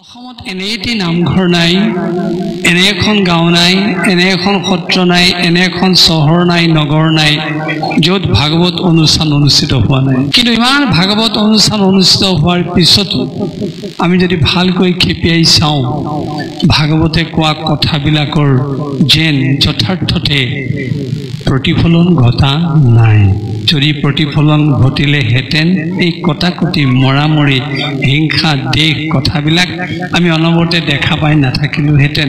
অসমত এনে এটি নামঘৰ নাই, এনে এখন গাঁও নাই, এনে এখন সত্ৰ নাই, এনে এখন চহৰ নাই, নগৰ নাই য'ত ভাগৱত অনুষ্ঠান অনুষ্ঠিত হোৱা নাই। কিন্তু ইমান ভাগৱত অনুষ্ঠান অনুষ্ঠিত হোৱাৰ পিছতো আমি যদি ভালকৈ খেপিয়াই চাওঁ, ভাগৱতে কোৱা কথাবিলাকৰ যেন যথাৰ্থতে প্ৰতিফলন ঘটা নাই। যদি প্ৰতিফলন ঘটিলেহেঁতেন এই কটাকটি মৰামৰি হিংসা দেশ কথাবিলাক আমি অনবৰতে দেখা পাই নাথাকিলোহেঁতেন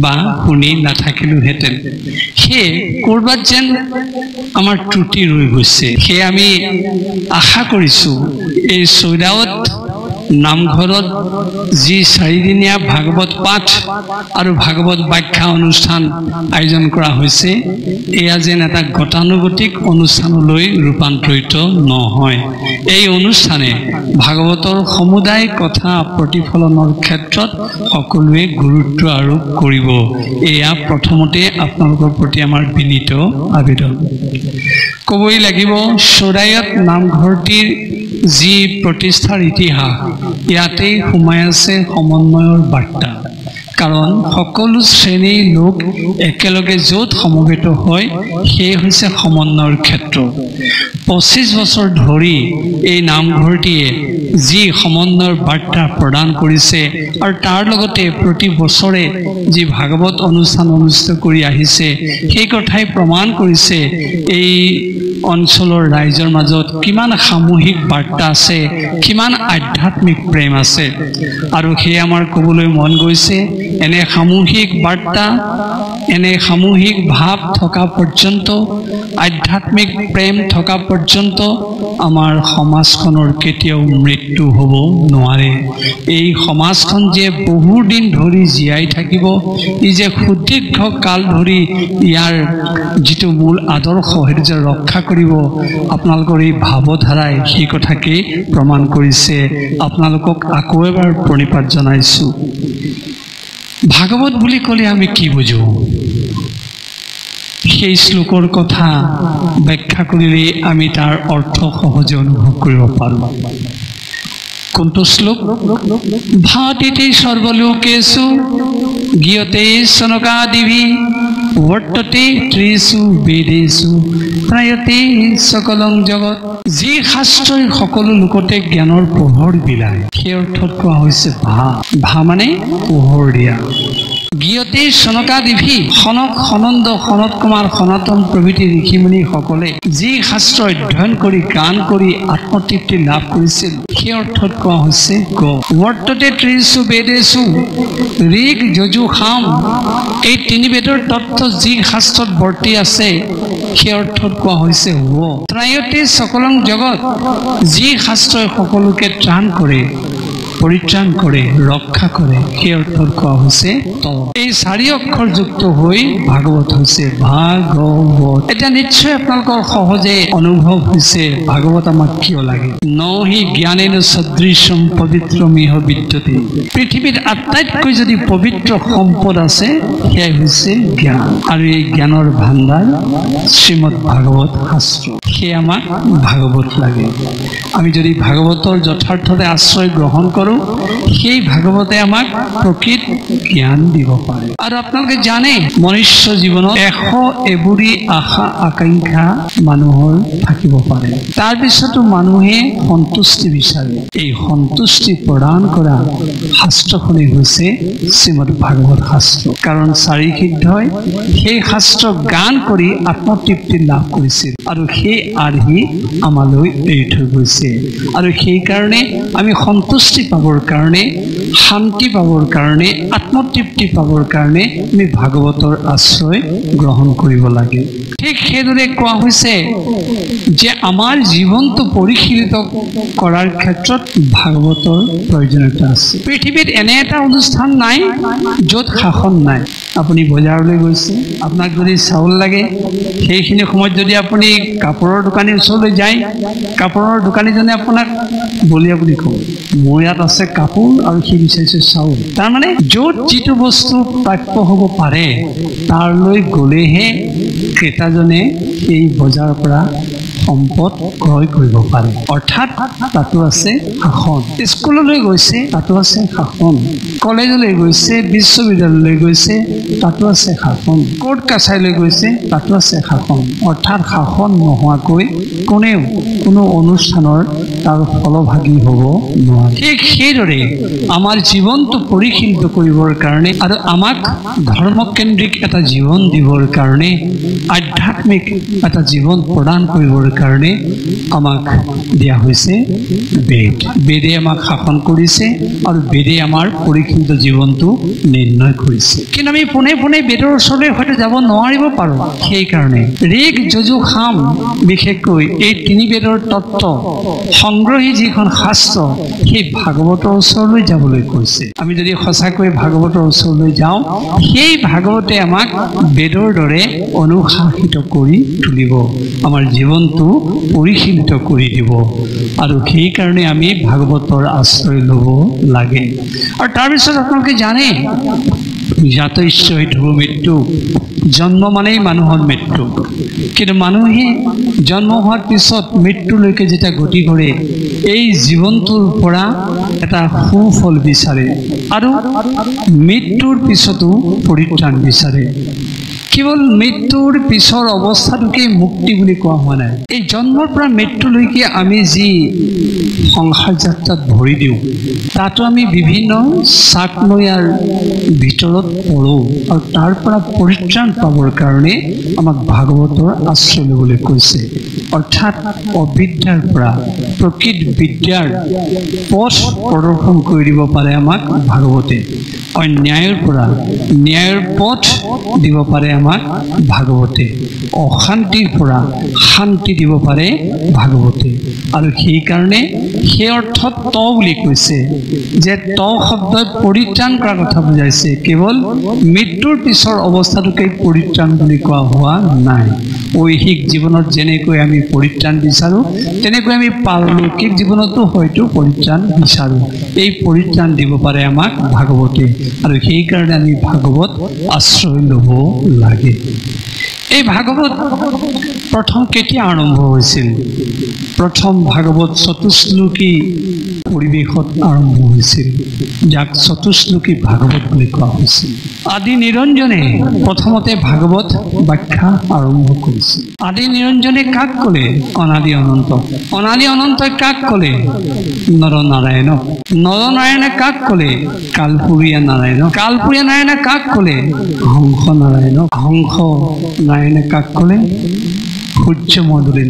বা শুনি নাথাকিলোহেঁতেন। সেয়ে ক'ৰবাত যেন আমাৰ ত্ৰুটি ৰৈ গৈছে। সেয়ে আমি আশা কৰিছোঁ এই চৈদাৱত নামঘৰত যি চাৰিদিনীয়া ভাগৱত পাঠ আৰু ভাগৱত ব্যাখ্যা অনুষ্ঠান আয়োজন কৰা হৈছে, এয়া যেন এটা গতানুগতিক অনুষ্ঠানলৈ ৰূপান্তৰিত নহয়। এই অনুষ্ঠানে ভাগৱতৰ সমুদায় কথা প্ৰতিফলনৰ ক্ষেত্ৰত সকলোৱে গুৰুত্ব আৰোপ কৰিব। এয়া প্ৰথমতে আপোনালোকৰ প্ৰতি আমাৰ বিনীত আবেদন। ক'বই লাগিব, চৰাইয়াত নামঘৰটিৰ যি প্ৰতিষ্ঠাৰ ইতিহাস, ইয়াতেই সোমাই আছে সমন্বয়ৰ বাৰ্তা। কাৰণ সকলো শ্ৰেণীৰ লোক একেলগে য'ত সমবেত হয় সেই হৈছে সমন্বয়ৰ ক্ষেত্ৰ। 25 বছৰ ধৰি এই নামঘৰটিয়ে যি সমন্বয়ৰ বাৰ্তা প্ৰদান কৰিছে আৰু তাৰ লগতে প্ৰতি বছৰে যি ভাগৱত অনুষ্ঠান অনুষ্ঠিত কৰি আহিছে, সেই কথাই প্ৰমাণ কৰিছে এই অঞ্চলৰ ৰাইজৰ মাজত কিমান সামূহিক বাৰ্তা আছে, কিমান আধ্যাত্মিক প্ৰেম আছে। আৰু সেয়ে আমাৰ ক'বলৈ মন গৈছে, এনে সামূহিক বাৰ্তা, এনে সামূহিক ভাৱ থকা পৰ্যন্ত, আধ্যাত্মিক প্ৰেম থকা পৰ্যন্ত আমাৰ সমাজখনৰ কেতিয়াও মৃত্যু হ'ব নোৱাৰে। এই সমাজখন যে বহু দিন ধৰি জীয়াই থাকিব, ই যে সুদীৰ্ঘ কাল ধৰি ইয়াৰ যিটো মূল আদৰ্শ সেইটো যে ৰক্ষা কৰিব, আপোনালোকৰ এই ভাৱধাৰাই সেই কথাকেই প্ৰমাণ কৰিছে। আপোনালোকক আকৌ এবাৰ প্ৰণিপাত জনাইছোঁ। ভাগৱত বুলি ক'লে আমি কি বুজোঁ? সেই শ্লোকৰ কথা ব্যাখ্যা কৰিলে আমি তাৰ অৰ্থ সহজে অনুভৱ কৰিব পাৰোঁ। কোনটো শ্লোক? ভাতিতে সৰ্বলোকেষু গীয়তে সনকাদিভি বৰ্ততে ত্ৰিষু বেদেষু ত্ৰায়তে সকলং জগত। যি শাস্ত্ৰই সকলো লোকতে জ্ঞানৰ পোহৰ বিলায়, সেই অৰ্থত কোৱা হৈছে ভা মানে পোহৰ দিয়া। গীয়তে সনকাদিভি, সনক, সনন্দ, সনত কুমাৰ, সনাতন প্ৰভৃতি ঋষিমুনিসকলে যি শাস্ত্ৰ অধ্যয়ন কৰি গান কৰি আত্মতৃপ্তি লাভ কৰিছিল, সেই অৰ্থত কোৱা হৈছে বৰ্ততে ত্ৰিষু বেদেষু। ঋক, যজু, সাম এই তিনি বেদৰ তত্ত্ব যি শাস্ত্ৰত বৰ্তি আছে, সেই অৰ্থত কোৱা হৈছে ত্ৰায়তে সকলং জগত। যি শাস্ত্ৰই সকলোকে ত্ৰাণ কৰে, পৰিত্ৰাণ কৰে, ৰক্ষা কৰে, সেই অৰ্থত কোৱা হৈছে ত। এই চাৰি অক্ষৰ যুক্ত হৈ ভাগৱত হৈছে ভাগৱত। এতিয়া নিশ্চয় আপোনালোকৰ সহজে অনুভৱ হৈছে ভাগৱত আমাক কিয় লাগে। নহি জ্ঞানেন সদৃশম পবিত্ৰমিহ বিদ্যতে। পৃথিৱীত আটাইতকৈ যদি পবিত্ৰ সম্পদ আছে, সেয়াই হৈছে জ্ঞান। আৰু এই জ্ঞানৰ ভাণ্ডাৰ শ্ৰীমদ ভাগৱত শাস্ত্ৰ। সেয়ে আমাক ভাগৱত লাগে। আমি যদি ভাগৱতৰ যথাৰ্থতে আশ্ৰয় গ্ৰহণ কৰোঁ, সেই ভাগৱতে আমাক প্ৰকৃত জ্ঞান দিব পাৰে। আৰু আপোনালোকে জানে, মনুষ্য জীৱনত 100 এবুৰি আশা আকাংক্ষা মানুহৰ থাকিব পাৰে। তাৰপিছতো মানুহে সন্তুষ্টি বিচাৰে। এই সন্তুষ্টি প্ৰদান কৰা শাস্ত্ৰখনেই হৈছে শ্ৰীমদ ভাগৱত শাস্ত্ৰ। কাৰণ চাৰি সিদ্ধই সেই শাস্ত্ৰ গান কৰি আত্মতৃপ্তি লাভ কৰিছিল আৰু সেই আৰ্হি আমালৈ এৰি থৈ গৈছে। আৰু সেইকাৰণে আমি সন্তুষ্টি পাবৰ কাৰণে, শান্তি পাবৰ কাৰণে, আত্মতৃপ্তি পাবৰ কাৰণে আমি ভাগৱতৰ আশ্ৰয় গ্ৰহণ কৰিব লাগে। ঠিক সেইদৰে কোৱা হৈছে যে আমাৰ জীৱনটো পৰিশীলিত কৰাৰ ক্ষেত্ৰত ভাগৱতৰ প্ৰয়োজনীয়তা আছে। পৃথিৱীত এনে এটা অনুষ্ঠান নাই য'ত শাসন নাই। আপুনি বজাৰলৈ গৈছে, আপোনাক যদি চাউল লাগে, সেইখিনি সময়ত যদি আপুনি কাপোৰৰ দোকানীৰ ওচৰলৈ যায়, কাপোৰৰ দোকানীজনে আপোনাক বলি আপুনি ক'ব, মোৰ ইয়াত আছে কাপোৰ আৰু সি বিচাৰিছে চাউল। তাৰমানে য'ত যিটো বস্তু প্ৰাপ্য হ'ব পাৰে তালৈ গ'লেহে ক্ৰেতাজনে এই বজাৰৰ পৰা সম্পদ ক্ৰয় কৰিব পাৰে অৰ্থাৎ তাতো আছে শাসন স্কুললৈ গৈছে তাতো আছে শাসন কলেজলৈ গৈছে বিশ্ববিদ্যালয়লৈ গৈছে তাতো আছে শাসন কোৰ্ট কাছাৰীলৈ গৈছে তাতো আছে শাসন অৰ্থাৎ শাসন নোহোৱাকৈ কোনেও কোনো অনুষ্ঠানৰ তাৰ ফলভাগী হ'ব নোৱাৰে ঠিক সেইদৰে আমাৰ জীৱনটো পৰিশীলিত কৰিবৰ কাৰণে আৰু আমাক ধৰ্মকেন্দ্ৰিক এটা জীৱন দিবৰ কাৰণে আধ্যাত্মিক এটা জীৱন প্ৰদান কৰিবৰ কাৰণে আমাক দিয়া হৈছে বেদ বেদে আমাক শাসন কৰিছে আৰু বেদে আমাৰ পৰিশীলিত জীৱনটো নিৰ্ণয় কৰিছে কিন্তু আমি পোনে পোনে বেদৰ ওচৰলৈ হয়তো যাব নোৱাৰিব পাৰোঁ সেইকাৰণে ঋক যজু সাম বিশেষকৈ এই তিনি বেদৰ তত্ত্ব সংগ্ৰহী যিখন শাস্ত্ৰ সেই ভাগৱতৰ ওচৰলৈ যাবলৈ কৈছে আমি যদি সঁচাকৈ ভাগৱতৰ ওচৰলৈ যাওঁ সেই ভাগৱতে আমাক বেদৰ দৰে অনুশাসিত কৰি তুলিব আমাৰ জীৱনটো পৰিশীলিত কৰি দিব আৰু সেইকাৰণে আমি ভাগৱতৰ আশ্ৰয় ল'ব লাগে আৰু তাৰপিছত আপোনালোকে জানে জাত ঈশ্বৰ ধ্ৰুৱ মৃত্যু জন্ম মানেই মানুহৰ মৃত্যু কিন্তু মানুহে জন্ম হোৱাৰ পিছত মৃত্যুলৈকে যেতিয়া গতি কৰে এই জীৱনটোৰ পৰা এটা সুফল বিচাৰে আৰু মৃত্যুৰ পিছতো পৰিত্ৰাণ বিচাৰে কেৱল মৃত্যুৰ পিছৰ অৱস্থাটোকে মুক্তি বুলি কোৱা হোৱা নাই এই জন্মৰ পৰা মৃত্যুলৈকে আমি যি সংসাৰ যাত্ৰাত ভৰি দিওঁ তাতো আমি বিভিন্ন চাকনৈয়াৰ ভিতৰত পৰোঁ আৰু তাৰ পৰা পৰিত্ৰাণ পাবৰ কাৰণে আমাক ভাগৱতৰ আশ্ৰয় ল'বলৈ কৈছে অৰ্থাৎ অবিদ্যাৰ পৰা প্ৰকৃত বিদ্যাৰ পথ প্ৰদৰ্শন কৰি দিব পাৰে আমাক ভাগৱতে অন্যায়ৰ পৰা ন্যায়ৰ পথ দিব পাৰে আমাক ভাগৱতে অশান্তিৰ পৰা শান্তি দিব পাৰে ভাগৱতে আৰু সেইকাৰণে সেই অৰ্থত ত বুলি কৈছে যে ত শব্দই পৰিত্ৰাণ কৰাৰ কথা বুজাইছে কেৱল মৃত্যুৰ পিছৰ অৱস্থাটোকে পৰিত্ৰাণ বুলি কোৱা হোৱা নাই ঐহিক জীৱনত যেনেকৈ আমি পৰিত্ৰাণ বিচাৰোঁ তেনেকৈ আমি পাৰলৌকিক জীৱনতো হয়তো পৰিত্ৰাণ বিচাৰোঁ এই পৰিত্ৰাণ দিব পাৰে আমাক ভাগৱতে আৰু সেইকাৰণে আমি ভাগৱত আশ্ৰয় ল'ব লাগে এই ভাগৱত প্ৰথম কেতিয়া আৰম্ভ হৈছিল প্ৰথম ভাগৱত চতুশ্লোকী পৰিৱেশত আৰম্ভ হৈছিল যাক চতুশ্লোকী ভাগৱত বুলি কোৱা হৈছিল আদি নিৰঞ্জনে প্ৰথমতে ভাগৱত ব্যাখ্যা আৰম্ভ কৰিছিল আদি নিৰঞ্জনে কাক ক'লে অনাদি অনন্তই কাক ক'লে নৰনাৰায়ণে কাক ক'লে কালপুৰীয়া নাৰায়ণে কাক ক'লে হংস নাৰায়ণে কাক ক'লে সূৰ্যমণ্ডলী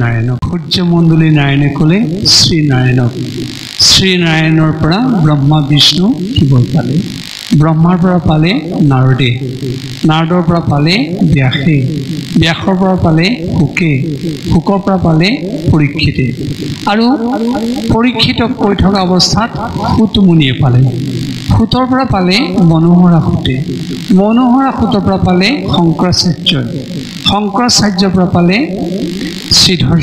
নাৰায়ণে ক'লে শ্ৰীনাৰায়ণৰ পৰা ব্ৰহ্মা বিষ্ণু শিৱ পালে ব্ৰহ্মাৰ পৰা পালে নাৰদৰ পৰা পালে ব্যাসৰ পৰা পালে শুকৰ পৰা পালে পৰীক্ষিতে আৰু পৰীক্ষিতক কৈ থকা অৱস্থাত সুতমুনিয়ে পালে সুতৰ পৰা পালে মনোহৰা সুতৰ পৰা পালে শংকৰাচাৰ্যৰ পৰা পালে শ্ৰীধৰ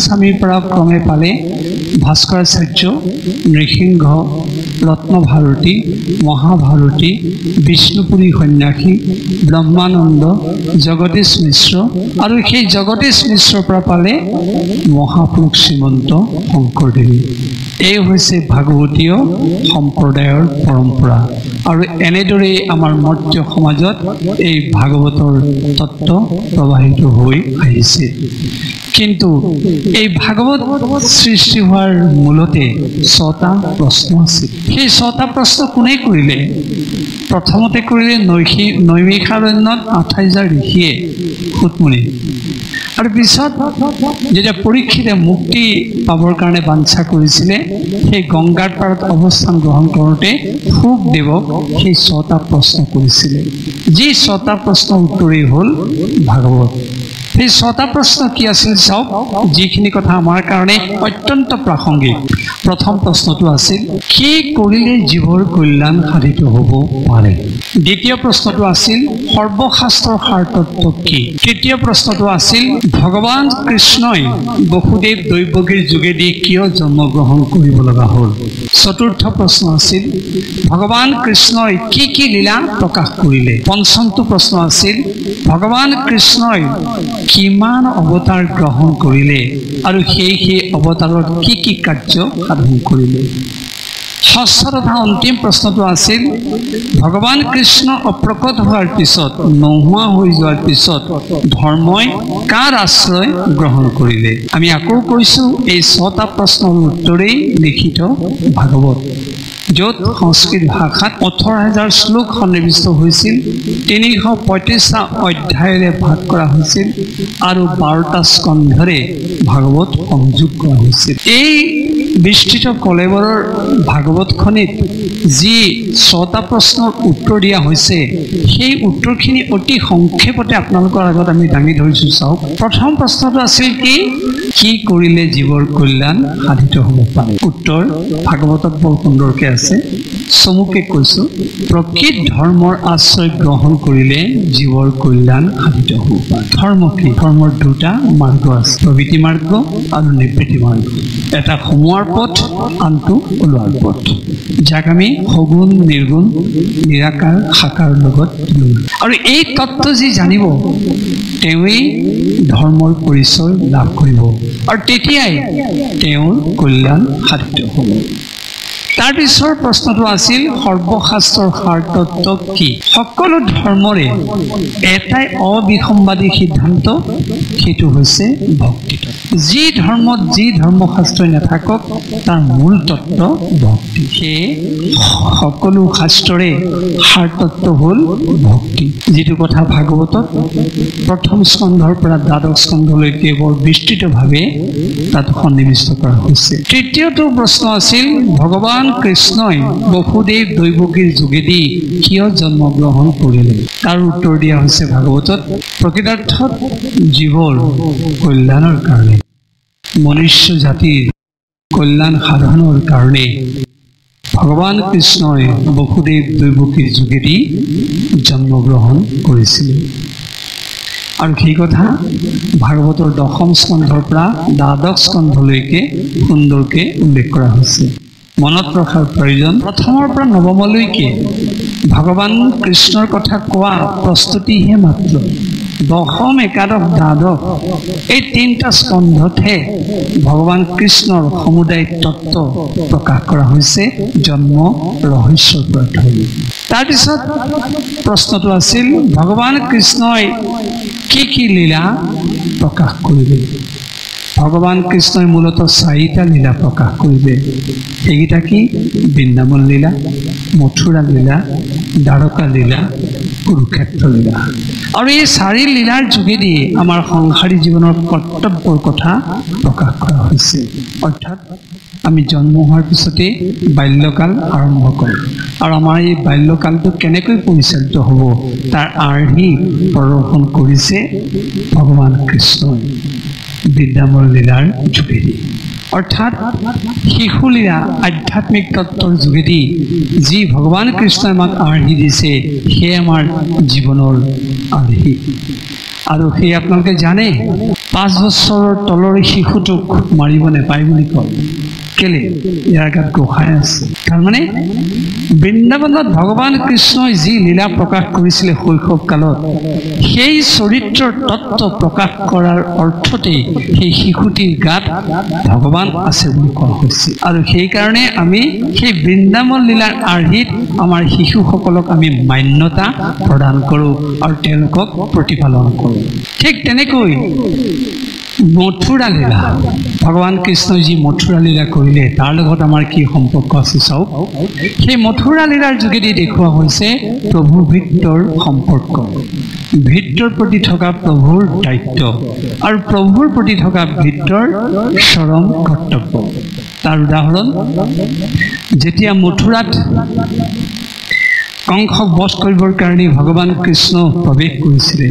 স্বামীৰ পৰা ক্ৰমে পালে ভাস্কৰাচাৰ্য নৃসিংহ ৰত্নভাৰতী মহাভাৰতী বিষ্ণুপুৰী সন্যাসী ব্ৰহ্মানন্দ জগদীশ মিশ্ৰ আৰু সেই জগদীশ মিশ্ৰৰ পৰা পালে মহাপুৰুষ শ্ৰীমন্ত শংকৰদেৱী এই হৈছে ভাগৱতীয় সম্প্ৰদায়ৰ পৰম্পৰা আৰু এনেদৰেই আমাৰ মৰ্ত্য সমাজত এই ভাগৱতৰ তত্ত্ব প্ৰবাহিত হৈ আহিছে কিন্তু এই ভাগৱত সৃষ্টি হোৱাৰ মূলতে 6টা প্ৰশ্ন আছিল সেই 6টা প্ৰশ্ন কোনে কৰিলে প্ৰথমতে কৰিলে নৈমিষাৰণ্যত 28,000 ঋষিয়ে সুতমুনি আৰু পিছত যেতিয়া পৰীক্ষিতে মুক্তি পাবৰ কাৰণে বাঞ্ছা কৰিছিলে সেই গংগাৰ পাৰত অৱস্থান গ্ৰহণ কৰোঁতে শুকদেৱক সেই 6টা প্ৰশ্ন কৰিছিলে যি 6টা প্ৰশ্ন উত্তৰেই হ'ল ভাগৱত সেই 6টা প্ৰশ্ন কি আছিল চাওক যিখিনি কথা আমাৰ কাৰণে অত্যন্ত প্ৰাসংগিক প্ৰথম প্ৰশ্নটো আছিল কি কৰিলে জীৱৰ কল্যাণ সাধিত হ'ব পাৰে দ্বিতীয় প্ৰশ্নটো আছিল সৰ্বশাস্ত্ৰৰ সাৰতত্ব কি তৃতীয় প্ৰশ্নটো আছিল ভগৱান কৃষ্ণই বসুদেৱ দৈৱকীৰ যোগেদি কিয় জন্মগ্ৰহণ কৰিব লগা হ'ল চতুৰ্থ প্ৰশ্ন আছিল ভগৱান কৃষ্ণই কি লীলা প্ৰকাশ কৰিলে পঞ্চমটো প্ৰশ্ন আছিল ভগৱান কৃষ্ণই কিমান অৱতাৰ গ্ৰহণ কৰিলে আৰু সেই অৱতাৰত কি কাৰ্য সাধন কৰিলে। ষষ্ঠ তথা অন্তিম প্ৰশ্নটো আছিল ভগৱান কৃষ্ণ অপ্ৰকট হোৱাৰ পিছত, নোহোৱা হৈ যোৱাৰ পিছত ধৰ্মই কাৰ আশ্ৰয় গ্ৰহণ কৰিলে। আমি আকৌ কৈছোঁ এই 6টা প্ৰশ্নৰ উত্তৰেই লিখিত ভাগৱত, য'ত সংস্কৃত ভাষাত 18,000 শ্লোক সন্নিৱিষ্ট হৈছিল, 335টা অধ্যায়েৰে ভাগ কৰা হৈছিল আৰু 12টা স্কন্ধৰে ভাগৱত সংযোগ কৰা হৈছিল। এই বিস্তৃত কলেবৰৰ ভাগৱতখনিত যি 6টা প্ৰশ্নৰ উত্তৰ দিয়া হৈছে, সেই উত্তৰখিনি অতি সংক্ষেপতে আপোনালোকৰ আগত আমি দাঙি ধৰিছোঁ। চাওক, প্ৰথম প্ৰশ্নটো আছিল কি কৰিলে জীৱৰ কল্যাণ সাধিত হ'ব পাৰে। উত্তৰ ভাগৱতত বৰ সুন্দৰকৈ আছে, চমুকে কৈছোঁ, প্ৰকৃত ধৰ্মৰ আশ্ৰয় গ্ৰহণ কৰিলে জীৱৰ কল্যাণ সাধিত হ'ব পাৰে। ধৰ্ম কি? ধৰ্মৰ 2টা মাৰ্গ আছে, প্ৰবৃত্তি মাৰ্গ আৰু নিবৃত্তি মাৰ্গ। এটা সোমোৱাৰ পথ, আনটো ওলোৱাৰ পথ, যাক আমি সগুণ, নিৰ্গুণ, নিৰাকাৰ, সাকাৰ লগত তুলনা। আৰু এই তত্ত্ব যি জানিব তেওঁৱেই ধৰ্মৰ পৰিচয় লাভ কৰিব আৰু তেতিয়াই তেওঁৰ কল্যাণ সাধিত হ'ব। তাৰ পিছৰ প্ৰশ্নটো আছিল সৰ্বশাস্ত্ৰৰ সাৰ তত্ত্ব কি? সকলো ধৰ্মৰে এটাই অবিসম্বাদী সিদ্ধান্ত, সেইটো হৈছে ভক্তি তত্ত্ব। যি ধৰ্মত যি ধৰ্মশাস্ত্ৰই নাথাকক তাৰ মূল তত্ত্ব ভক্তি। সেয়ে সকলো শাস্ত্ৰৰে সাৰ তত্ত্ব হ'ল ভক্তি, যিটো কথা ভাগৱতত প্ৰথম স্কন্ধৰ পৰা 12শ স্কন্ধলৈকে বৰ বিস্তৃতভাৱে তাত সন্নিৱিষ্ট কৰা হৈছে। তৃতীয়টো প্ৰশ্ন আছিল ভগৱান কৃষ্ণই বসুদেৱ দৈৱকীৰ যোগেদি কিয় জন্মগ্ৰহণ কৰিলে। তাৰ উত্তৰ দিয়া হৈছে ভাগৱতত প্ৰকৃতাৰ্থত জীৱৰ কল্যাণৰ কাৰণে, মনুষ্য জাতিৰ কল্যাণ সাধনৰ কাৰণে ভগৱান কৃষ্ণই বসুদেৱ দৈৱকীৰ যোগেদি জন্মগ্ৰহণ কৰিছিল। আৰু সেই কথা ভাগৱতৰ 10ম স্কন্ধৰ পৰা 12শ স্কন্ধলৈকে সুন্দৰকৈ উল্লেখ কৰা হৈছে। মনত ৰখাৰ প্ৰয়োজন, 1ৰ পৰা 9মলৈকে ভগৱান কৃষ্ণৰ কথা কোৱা প্ৰস্তুতিহে মাত্ৰ। 10ম, 11শ, 12শ এই 3টা স্কন্ধতহে ভগৱান কৃষ্ণৰ সমুদায় তত্ত্ব প্ৰকাশ কৰা হৈছে, জন্ম ৰহস্যৰ পৰা ধৰি। তাৰপিছত প্ৰশ্নটো আছিল ভগৱান কৃষ্ণই কি লীলা প্ৰকাশ কৰিলে। ভগৱান কৃষ্ণই মূলতঃ 4টা লীলা প্ৰকাশ কৰিলে। এইকেইটা কি? বৃন্দাবন লীলা, মথুৰা লীলা, দ্বাৰকা লীলা, কুৰুক্ষেত্ৰ লীলা। আৰু এই 4 লীলাৰ যোগেদি আমাৰ সংসাৰী জীৱনৰ কৰ্তব্যৰ কথা প্ৰকাশ কৰা হৈছে। অৰ্থাৎ আমি জন্ম হোৱাৰ পিছতে বাল্যকাল আৰম্ভ কৰোঁ আৰু আমাৰ এই বাল্যকালটো কেনেকৈ পৰিচালিত হ'ব তাৰ আৰ্হি প্ৰদৰ্শন কৰিছে ভগৱান কৃষ্ণই বৃন্দাবন লীলাৰ যোগেদি। অৰ্থাৎ শিশুলীলা আধ্যাত্মিক তত্ত্বৰ যোগেদি যি ভগৱান কৃষ্ণই আমাক আৰ্হি দিছে, সেয়ে আমাৰ জীৱনৰ আৰ্হি। আৰু সেই আপোনালোকে জানে 5 বছৰৰ তলৰ শিশুটোক মাৰিব নাপায় বুলি কয়। কেলে? ইয়াৰ গাত গোসাঁই আছে। তাৰমানে বৃন্দাবনত ভগৱান কৃষ্ণই যি লীলা প্ৰকাশ কৰিছিলে শৈশৱ কালত, সেই চৰিত্ৰৰ তত্ত্ব প্ৰকাশ কৰাৰ অৰ্থতেই সেই শিশুটিৰ গাত ভগৱান আছে বুলি কোৱা হৈছে। আৰু সেইকাৰণে আমি সেই বৃন্দাবন লীলাৰ আৰ্হিত আমাৰ শিশুসকলক আমি মান্যতা প্ৰদান কৰোঁ আৰু তেওঁলোকক প্ৰতিপালন কৰোঁ। ঠিক তেনেকৈ মথুৰা লীলা, ভগৱান কৃষ্ণই যি মথুৰা লীলা কৰিলে তাৰ লগত আমাৰ কি সম্পৰ্ক আছে চাওক। সেই মথুৰা লীলাৰ যোগেদি দেখুওৱা হৈছে প্ৰভু ভৃত্যৰ সম্পৰ্ক, ভৃত্যৰ প্ৰতি থকা প্ৰভুৰ দায়িত্ব আৰু প্ৰভুৰ প্ৰতি থকা ভৃত্যৰ চৰম কৰ্তব্য। তাৰ উদাহৰণ, যেতিয়া মথুৰাত কংসক বধ কৰিবৰ কাৰণে ভগৱান কৃষ্ণ প্ৰৱেশ কৰিছিলে,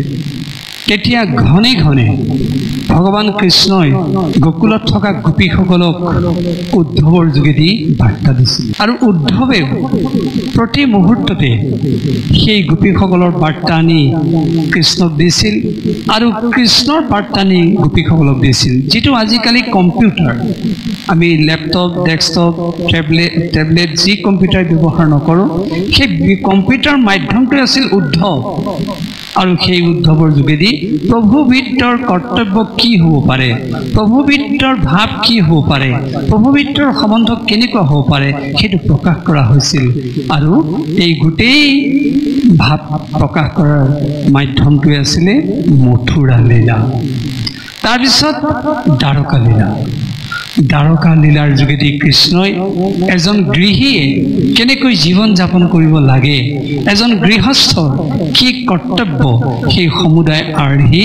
তেতিয়া ঘনে ঘনে ভগৱান কৃষ্ণই গোকুলত থকা গোপীসকলক উদ্ধৱৰ যোগেদি বাৰ্তা দিছিল। আৰু উদ্ধৱে প্ৰতি মুহূৰ্ততে সেই গোপীসকলৰ বাৰ্তা আনি কৃষ্ণক দিছিল আৰু কৃষ্ণৰ বাৰ্তা আনি গোপীসকলক দিছিল। যিটো আজিকালি কম্পিউটাৰ, আমি লেপটপ, ডেস্কটপ, টেবলেট যি কম্পিউটাৰ ব্যৱহাৰ নকৰোঁ, সেই কম্পিউটাৰ মাধ্যমটোৱে আছিল উদ্ধৱ। আৰু সেই উদ্ধৱৰ যোগেদি প্ৰভুবিত্তৰ কৰ্তব্য কি হ'ব পাৰে, প্ৰভুবিত্তৰ ভাৱ কি হ'ব পাৰে, প্ৰভুবিত্তৰ সম্বন্ধ কেনেকুৱা হ'ব পাৰে সেইটো প্ৰকাশ কৰা হৈছিল। আৰু এই গোটেই ভাৱ প্ৰকাশ কৰাৰ মাধ্যমটোৱে আছিলে মথুৰা লীলা, তাৰপিছত দ্বাৰকা লীলা। দ্বাৰকা লীলাৰ যোগেদি কৃষ্ণই এজন গৃহীয়ে কেনেকৈ জীৱন যাপন কৰিব লাগে, এজন গৃহস্থৰ কি কৰ্তব্য, সেই সমুদায় আৰ্হি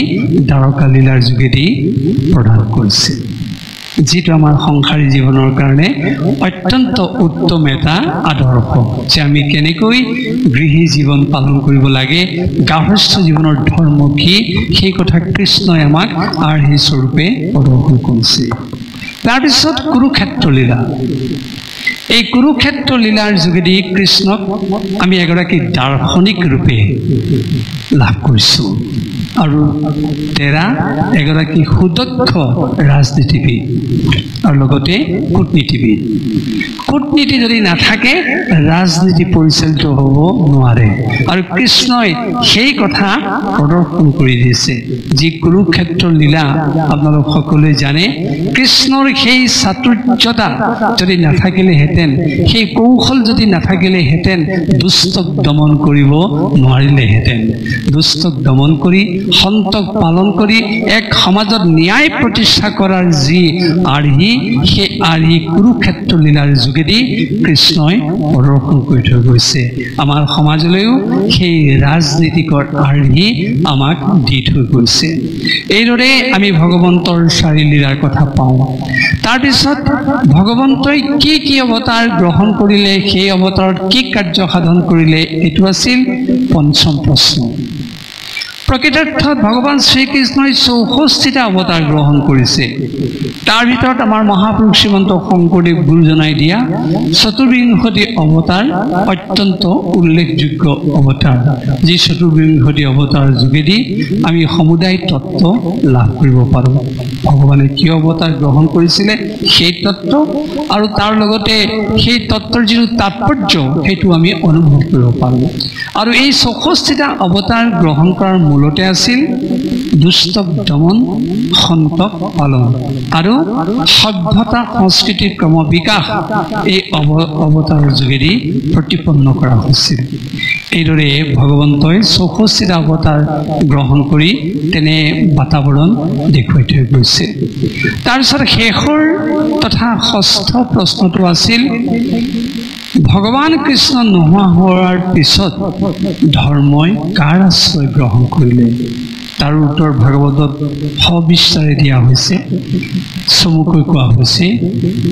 দ্বাৰকা লীলাৰ যোগেদি প্ৰদান কৰিছে, যিটো আমাৰ সংসাৰী জীৱনৰ কাৰণে অত্যন্ত উত্তম এটা আদৰ্শ, যে আমি কেনেকৈ গৃহী জীৱন পালন কৰিব লাগে, গাৰ্হস্থ্য জীৱনৰ ধৰ্ম কি, সেই কথা কৃষ্ণই আমাক আৰ্হি স্বৰূপে প্ৰদৰ্শন কৰিছে। তাৰপিছত কুৰুক্ষেত্ৰ লীলা। এই কুৰুক্ষেত্ৰ লীলাৰ যোগেদি কৃষ্ণক আমি এগৰাকী দাৰ্শনিক ৰূপে লাভ কৰিছোঁ, আৰু তেৰা এগৰাকী সুদক্ষ ৰাজনীতিবিদ আৰু লগতে কূটনীতিবিদ। কূটনীতি যদি নাথাকে ৰাজনীতি পৰিচালিত হ'ব নোৱাৰে, আৰু কৃষ্ণই সেই কথা প্ৰদৰ্শন কৰি দিছে। যি কুৰুক্ষেত্ৰৰ লীলা আপোনালোক সকলোৱে জানে, কৃষ্ণৰ সেই চাতুৰ্যতা যদি নাথাকিলেহেঁতেন, সেই কৌশল যদি নাথাকিলেহেঁতেন, দুষ্টক দমন কৰিব নোৱাৰিলেহেঁতেন। দুষ্টক দমন কৰি, সন্তক পালন কৰি এক সমাজত ন্যায় প্ৰতিষ্ঠা কৰাৰ যি আৰ্হি, সেই আৰ্হি কুৰুক্ষেত্ৰ লীলাৰ যোগেদি কৃষ্ণই প্ৰদৰ্শন কৰি থৈ গৈছে। আমাৰ সমাজলৈও সেই ৰাজনীতিকৰ আৰ্হি আমাক দি থৈ গৈছে। এইদৰে আমি ভগৱন্তৰ 4 লীলাৰ কথা পাওঁ। তাৰপিছত ভগৱন্তই কি কি অৱতাৰ গ্ৰহণ কৰিলে, সেই অৱতাৰত কি কাৰ্য সাধন কৰিলে, এইটো আছিল পঞ্চম প্ৰশ্ন। প্ৰকৃতাৰ্থত ভগৱান শ্ৰীকৃষ্ণই 64টা অৱতাৰ গ্ৰহণ কৰিছে। তাৰ ভিতৰত আমাৰ মহাপুৰুষ শ্ৰীমন্ত শংকৰদেৱ গুৰুজনাই দিয়া চতুৰ্বিংশতি অৱতাৰ অত্যন্ত উল্লেখযোগ্য অৱতাৰ, যি চতুৰ্বিংশতি অৱতাৰৰ যোগেদি আমি সমুদায় তত্ত্ব লাভ কৰিব পাৰোঁ। ভগৱানে কিয় অৱতাৰ গ্ৰহণ কৰিছিলে সেই তত্ত্ব, আৰু তাৰ লগতে সেই তত্ত্বৰ যিটো তাৎপৰ্য সেইটো আমি অনুভৱ কৰিব পাৰোঁ। আৰু এই 64টা অৱতাৰ গ্ৰহণ কৰাৰ মূলতে আছিল দুষ্টক দমন, সন্তক পালন আৰু সভ্যতা সংস্কৃতিৰ ক্ৰম বিকাশ এই অৱতাৰৰ যোগেদি প্ৰতিপন্ন কৰা হৈছিল। এইদৰে ভগৱন্তই 64টা অৱতাৰ গ্ৰহণ কৰি তেনে বাতাৱৰণ দেখুৱাই থৈ গৈছে। তাৰপিছত শেষৰ তথা ষষ্ঠ প্ৰশ্নটো আছিল, ভগৱান কৃষ্ণ নোহোৱা হোৱাৰ পিছত ধৰ্মই কাৰ আশ্ৰয় গ্ৰহণ কৰিলে? তাৰ উত্তৰ ভাগৱতত সবিস্তাৰে দিয়া হৈছে। চমুকৈ কোৱা হৈছে,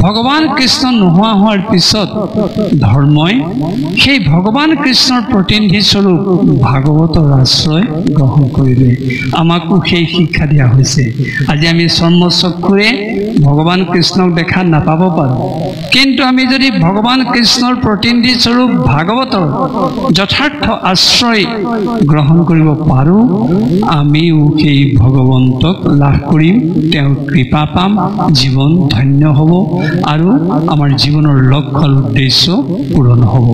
ভগৱান কৃষ্ণ নোহোৱা হোৱাৰ পিছত ধৰ্মই সেই ভগৱান কৃষ্ণৰ প্ৰতিনিধি স্বৰূপ ভাগৱতৰ আশ্ৰয় গ্ৰহণ কৰিলে। আমাকো সেই শিক্ষা দিয়া হৈছে। আজি আমি চৰ্মচক্ষুৰে ভগৱান কৃষ্ণক দেখা নাপাব পাৰোঁ, কিন্তু আমি যদি ভগৱান কৃষ্ণৰ প্ৰতিনিধি স্বৰূপ ভাগৱতৰ যথাৰ্থ আশ্ৰয় গ্ৰহণ কৰিব পাৰোঁ, আমিও সেই ভগৱন্তক লাভ কৰিম, তেওঁৰ কৃপা পাম, জীৱন ধন্য হ'ব, আৰু আমাৰ জীৱনৰ লক্ষ্য আৰু উদ্দেশ্য পূৰণ হ'ব।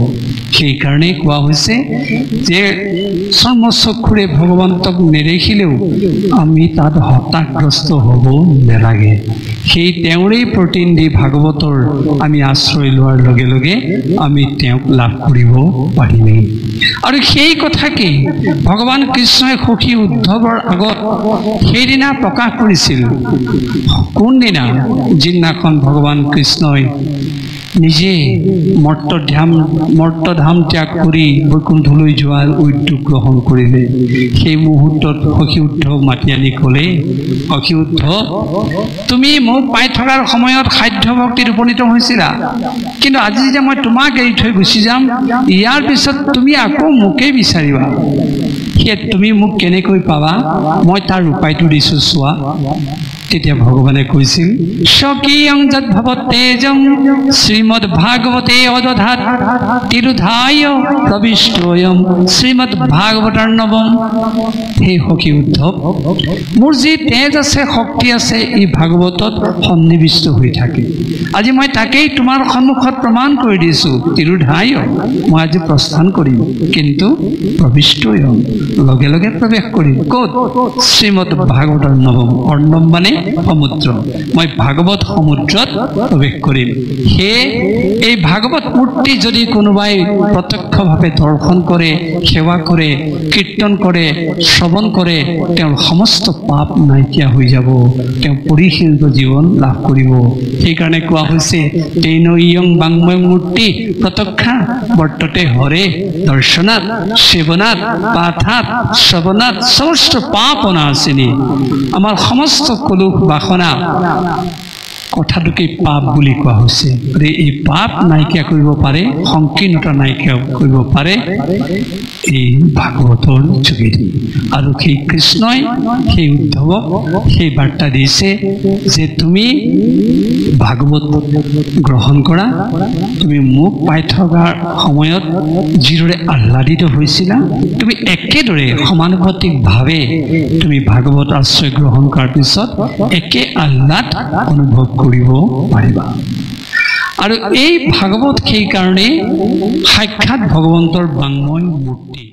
সেইকাৰণে কোৱা হৈছে যে চৰ্মচক্ষুৰে ভগৱন্তক নেদেখিলেও আমি তাত হতাশগ্ৰস্ত হ'ব নালাগে। সেই তেওঁৰে প্ৰতিনিধি ভাগৱতৰ আমি আশ্ৰয় লোৱাৰ লগে লগে আমি তেওঁক লাভ কৰিব পাৰিমেই। আৰু সেই কথাকে ভগৱান কৃষ্ণই সখী উদ্ধৱৰ আগত সেইদিনা প্ৰকাশ কৰিছিল। কোনদিনা? যিদিনাখন ভগৱান কৃষ্ণই নিজে মৰ্তধাম ত্যাগ কৰি বৈকুণ্ঠলৈ যোৱাৰ উদ্যোগ গ্ৰহণ কৰিলে। সেই মুহূৰ্তত সখী উদ্ধৱ মাতি আনি ক'লে, সখী উদ্ধৱ, তুমি মোক পাই থকাৰ সময়ত সাধ্য ভক্তিত উপনীত হৈছিলা, কিন্তু আজি যেতিয়া মই তোমাক এৰি থৈ গুচি যাম, ইয়াৰ পিছত তুমি আকৌ মোকেই বিচাৰিবা। সেয়ে তুমি মোক কেনেকৈ পাবা, মই তাৰ উপায়টো দিছোঁ চোৱা। তেতিয়া ভগৱানে কৈছিল স্বকীয়ং যদ্ভৱতেজং শ্ৰীমদ ভাগৱতে অদধাত তিৰুধায় প্ৰবিষ্টয়ম শ্ৰীমদ ভাগৱতৰ নৱম। হে সখী উদ্ধৱ, মোৰ যি তেজ আছে, শক্তি আছে, ই ভাগৱতত সন্নিৱিষ্ট হৈ থাকে। আজি মই তাকেই তোমাৰ সন্মুখত প্ৰমাণ কৰি দিছোঁ। তিৰুধায়, মই আজি প্ৰস্থান কৰিম, কিন্তু প্ৰবিষ্টয়ম, লগে লগে প্ৰৱেশ কৰিম। ক'ত? শ্ৰীমদ ভাগৱতৰ নৱম। অৰ্ণৱ মানে সমুদ্ৰ। মই ভাগৱত সমুদ্ৰত প্ৰৱেশ কৰিম। সেয়ে এই ভাগৱত মূৰ্তি যদি কোনোবাই প্ৰত্যক্ষভাৱে দৰ্শন কৰে, সেৱা কৰে, কীৰ্তন কৰে, শ্ৰৱণ কৰে, তেওঁৰ সমস্ত পাপ নাইকিয়া হৈ যাব, তেওঁ পৰিশীৰ্ণ জীৱন লাভ কৰিব। সেইকাৰণে কোৱা হৈছে তেন ইয়ং বাংময় মূৰ্তি প্ৰত্যক্ষা বৰ্ততে হৰে দৰ্শনাত সেৱনাত পাঠাত শ্ৰৱণাত সমস্ত পাপ অনাশিনী। আমাৰ সমস্ত কলুষ বাসনা কথাটোকে পাপ বুলি কোৱা হৈছে। এই পাপ নাইকিয়া কৰিব পাৰে, সংকীৰ্ণতা নাইকিয়া কৰিব পাৰে এই ভাগৱতৰ যোগেদি। আৰু সেই কৃষ্ণই সেই উদ্ধৱক সেই বাৰ্তা দিছে যে তুমি ভাগৱত গ্ৰহণ কৰা, তুমি মোক পাই থকাৰ সময়ত যিদৰে আহ্লাদিত হৈছিলা, তুমি একেদৰে সমানুপাতিকভাৱে তুমি ভাগৱত আশ্ৰয় গ্ৰহণ কৰাৰ পিছত একে আহ্লাদ অনুভৱ কৰিব পাৰিবা। আৰু এই ভাগৱত সেইকাৰণে সাক্ষাৎ ভগৱন্তৰ বাংময় মূৰ্তি।